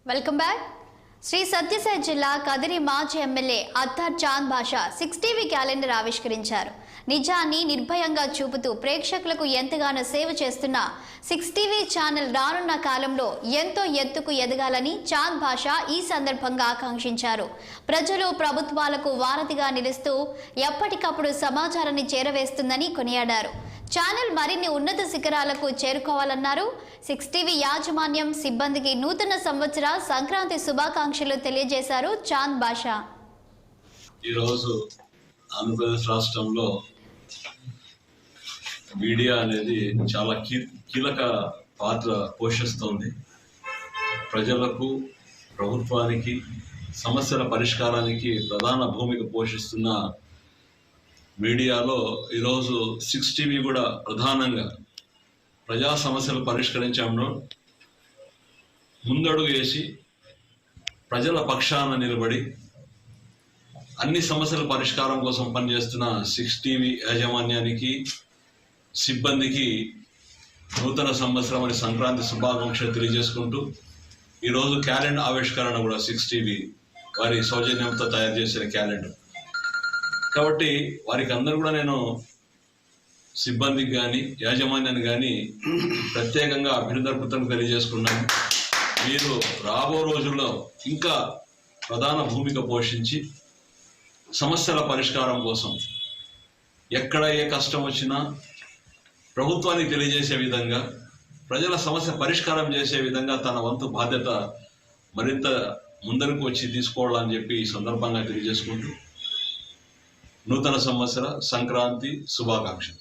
Welcome back. Shri Sathya Sai జిల్లా కదిరి మాజీ MLA Attar Chand Basha 6 TV calendar ఆవిష్కరించారు. నిజాన్ని నిర్భయంగా చూపుతూ ప్రేక్షకులకు ఎంతగానో సేవ చేస్తున్న 6 టీవీ ఛానల్ రానున్న కాలంలో ఎంతో ఎత్తుకు ఎదగాలని చాంద్ బాషా ఈ సందర్భంగా ఆకాంక్షించారు. ప్రజలు ప్రభుత్వాలకు వారధిగా నిలుస్తూ ఎప్పటికప్పుడు సమాచారాన్ని చేరవేస్తుందని కొనియాడారు. ఛానల్ మరిన్ని ఉన్నత శిఖరాలకు చేరుకోవాలన్నారు. 6 టీవీ యాజమాన్యం సిబ్బందికి నూతన సంవత్సర సంక్రాంతి శుభాకాంక్షలు తెలియజేశారు చాంద్ బాషా. ఈరోజు ఆంధ్రప్రదేశ్ రాష్ట్రంలో మీడియా అనేది చాలా కీలక పాత్ర పోషిస్తోంది. ప్రజలకు, ప్రభుత్వానికి, సమస్యల పరిష్కారానికి ప్రధాన భూమిక పోషిస్తున్న మీడియాలో ఈరోజు 6 టీవీ కూడా ప్రధానంగా ప్రజా సమస్యలు పరిష్కరించడంలో ముందడుగు వేసి ప్రజల పక్షాన నిలబడి అన్ని సమస్యల పరిష్కారం కోసం పనిచేస్తున్న 6 టీవీ యాజమాన్యానికి, సిబ్బందికి నూతన సంవత్సరం అని సంక్రాంతి శుభాకాంక్షలు తెలియజేసుకుంటూ ఈరోజు క్యాలెండర్ ఆవిష్కరణ కూడా 6 టీవీ వారి సౌజన్యంతో తయారు చేసిన క్యాలెండర్ కాబట్టి వారికి అందరూ కూడా నేను సిబ్బందికి కానీ యాజమాన్యాన్ని కానీ ప్రత్యేకంగా అభినందనలు తెలియజేసుకున్నాను. మీరు రాబో రోజుల్లో ఇంకా ప్రధాన భూమిక పోషించి సమస్యల పరిష్కారం కోసం ఎక్కడ ఏ కష్టం వచ్చినా ప్రభుత్వానికి తెలియజేసే విధంగా, ప్రజల సమస్య పరిష్కారం చేసే విధంగా తన వంతు బాధ్యత మరింత ముందరకు వచ్చి తీసుకోవాలని చెప్పి ఈ సందర్భంగా తెలియజేసుకుంటూ నూతన సంవత్సర సంక్రాంతి శుభాకాంక్షలు.